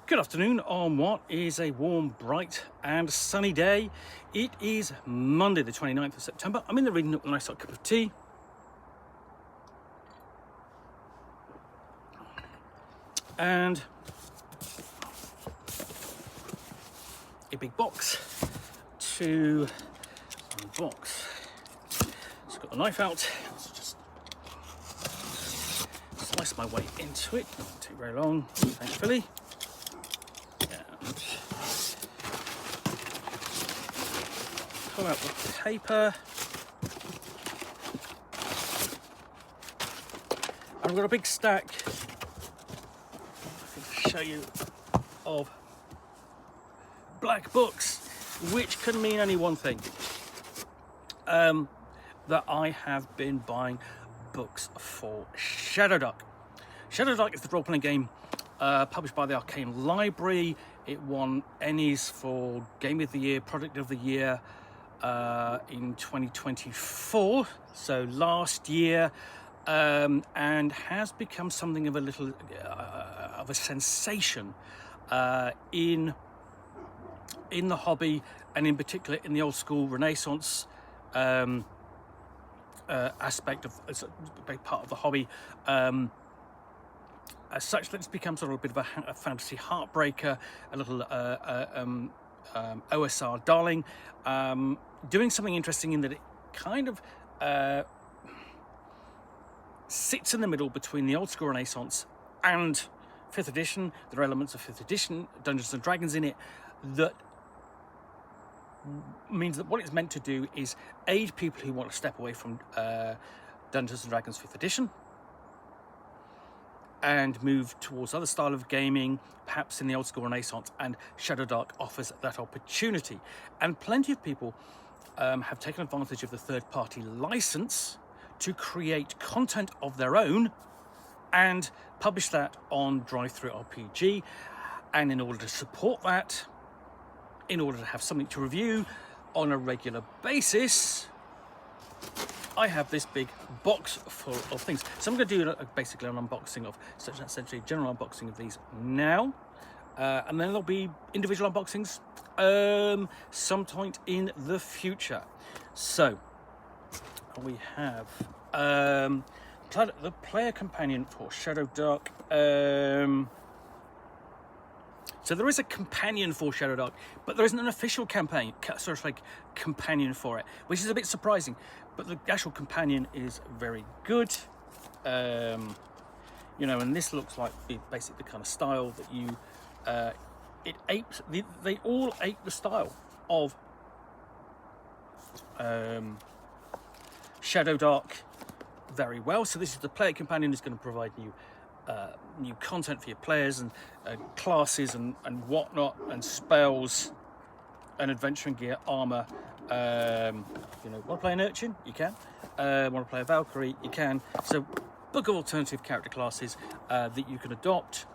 Good afternoon on what is a warm, bright and sunny day. It is Monday the 29th of September. I'm in the reading Nook with a nice hot cup of tea. And a big box to unbox. So I've got the knife out. Let's just slice my way into it. Not take very long, thankfully. Pull out the paper. And I've got a big stack, I can show you, of black books, which can mean only one thing. That I have been buying books for ShadowDark. ShadowDark is the role-playing game published by the Arcane Library. It won Ennies for Game of the Year, Product of the Year in 2024, so last year, and has become something of a little of a sensation in the hobby, and in particular in the old school Renaissance aspect of a big part of the hobby. As such, that it's become sort of a bit of a fantasy heartbreaker, a little OSR darling, doing something interesting in that it kind of sits in the middle between the old school Renaissance and 5th edition. There are elements of 5th edition Dungeons and Dragons in it that means that what it's meant to do is aid people who want to step away from Dungeons and Dragons 5th edition and move towards other style of gaming, perhaps in the old school Renaissance, and ShadowDark offers that opportunity. And plenty of people have taken advantage of the third-party license to create content of their own and publish that on Drive-Thru RPG. And in order to support that, in order to have something to review on a regular basis, I have this big box full of things. So I'm going to do basically an unboxing of, essentially a general unboxing of these now. And then there'll be individual unboxings sometime in the future. So we have the player companion for ShadowDark. So there is a companion for ShadowDark, but there isn't an official companion for it, which is a bit surprising. But the actual companion is very good. And this looks like basically the kind of style that you, it apes, they all ape the style of ShadowDark very well. So this is the player companion, is going to provide new content for your players, and classes and whatnot, and spells and adventuring gear, armor. Want to play an urchin? You can. Want to play a Valkyrie? You can. So, book of alternative character classes that you can adopt.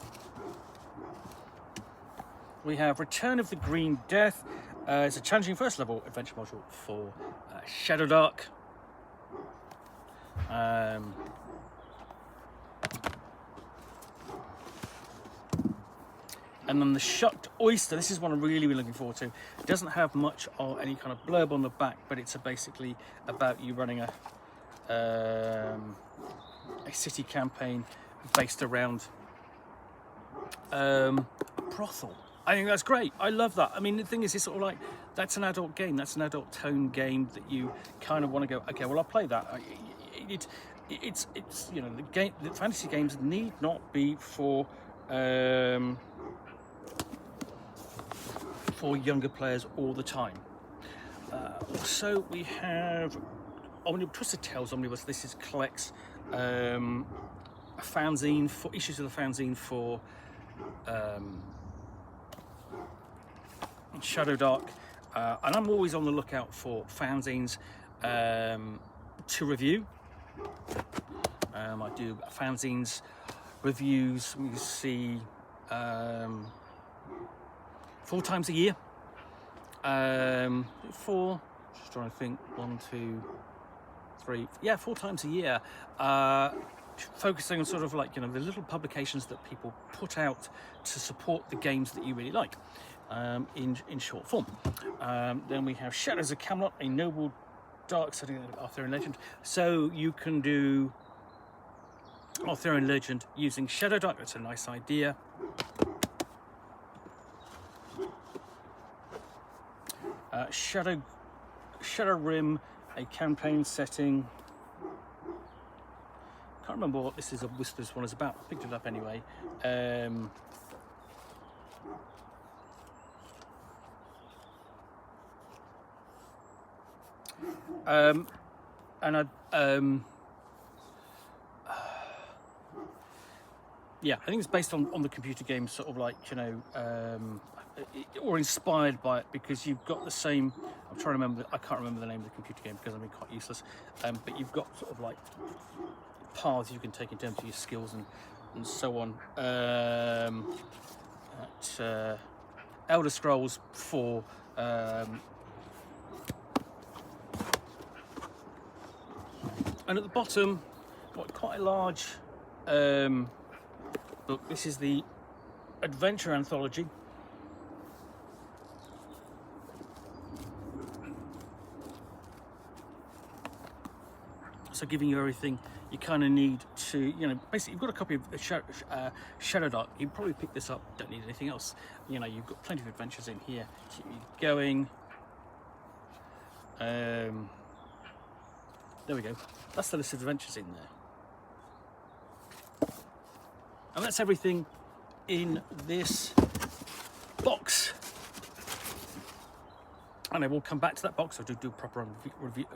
We have Return of the Green Death. It's a challenging first level adventure module for ShadowDark. And then the Shut Oyster. This is one I'm really looking forward to. It doesn't have much or any kind of blurb on the back, but it's basically about you running a city campaign based around a brothel. I think that's great. I love that. I mean, the thing is, it's sort of like, that's an adult game. That's an adult tone game that you kind of want to go, okay, well, I'll play that. It's the fantasy games need not be for younger players all the time. Also, we have Twisted Tales Omnibus. This collects a fanzine, for issues of the fanzine for ShadowDark, and I'm always on the lookout for fanzines to review. I do fanzines reviews. We see 4 times a year. 4. Just trying to think. 1, 2, 3. Yeah, 4 times a year. focusing on sort of like, you know, the little publications that people put out to support the games that you really like, in short form. Then we have Shadows of Camelot, a noble dark setting of Arthurian legend. So you can do Arthurian legend using ShadowDark. That's a nice idea. Shadow Rim, a campaign setting. Can't remember what this one is about. I picked it up anyway. Yeah, I think it's based on the computer game, sort of like, you know, or inspired by it, because you've got the same. I'm trying to remember. I can't remember the name of the computer game because I'm being quite useless. But you've got sort of like paths you can take in terms of your skills and so on. Elder Scrolls 4. And at the bottom, got quite a large book. This is the Adventure Anthology. So giving you everything you kind of need to, you know, basically you've got a copy of ShadowDark. You probably pick this up, don't need anything else. You know, you've got plenty of adventures in here, keep you going. There we go. That's the list of adventures in there. And that's everything in this box. And I will come back to that box. I do proper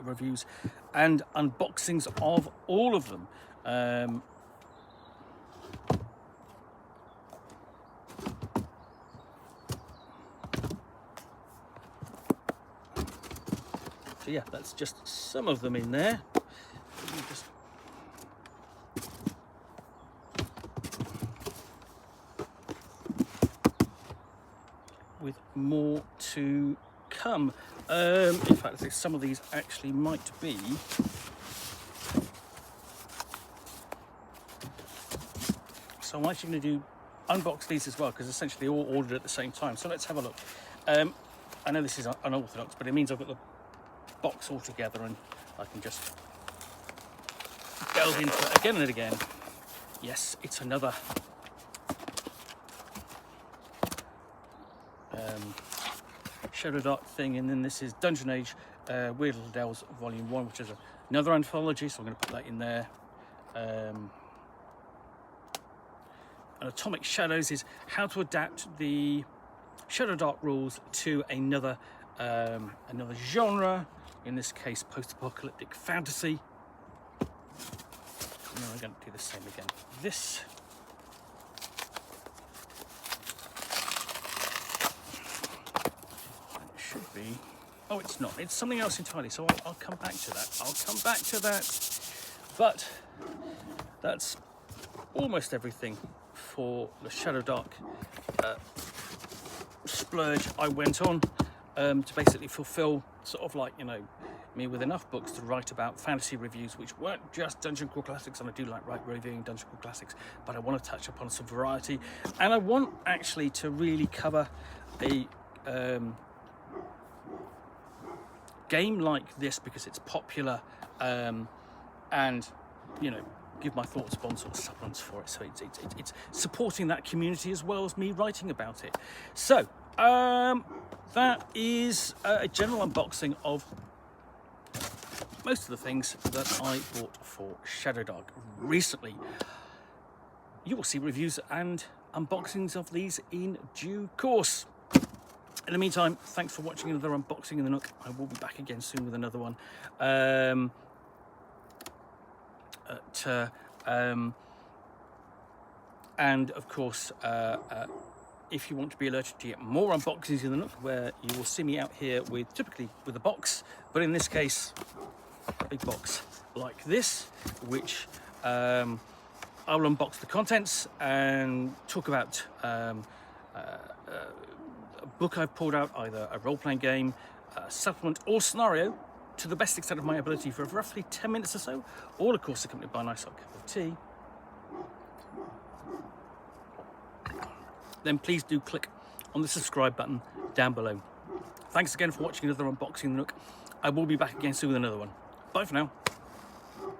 reviews and unboxings of all of them. So yeah, that's just some of them in there. With more to come. In fact, I think some of these actually might be so I'm actually going to unbox these as well, because essentially all ordered at the same time. So let's have a look. I know this is unorthodox, but it means I've got the box all together and I can just delve into it again and again. Yes, it's another ShadowDark thing, and then this is Dungeon Age Weird Little Delves Volume 1, which is another anthology, so I'm going to put that in there. And Atomic Shadows is how to adapt the ShadowDark rules to another genre, in this case post-apocalyptic fantasy. And then I'm going to do the same again. This should be, oh, it's not, it's something else entirely, so I'll come back to that. But that's almost everything for the ShadowDark splurge I went on to basically fulfill sort of like, you know, me with enough books to write about fantasy reviews, which weren't just Dungeon Crawl Classics, and I do like reviewing Dungeon Crawl Classics, but I want to touch upon some variety, and I want actually to really cover a game like this because it's popular, and, you know, give my thoughts upon sort of supplements for it. So it's supporting that community as well as me writing about it. So that is a general unboxing of most of the things that I bought for ShadowDark recently. You will see reviews and unboxings of these in due course. In the meantime, thanks for watching another unboxing in the Nook. I will be back again soon with another one. And of course, if you want to be alerted to get more unboxings in the Nook, where you will see me out here with typically with a box, but in this case, a big box like this, which I will unbox the contents and talk about a book I've pulled out, either a role-playing game, a supplement, or scenario, to the best extent of my ability for roughly 10 minutes or so, all of course accompanied by a nice hot cup of tea. then please do click on the subscribe button down below. Thanks again for watching another unboxing Nook. I will be back again soon with another one. Bye for now.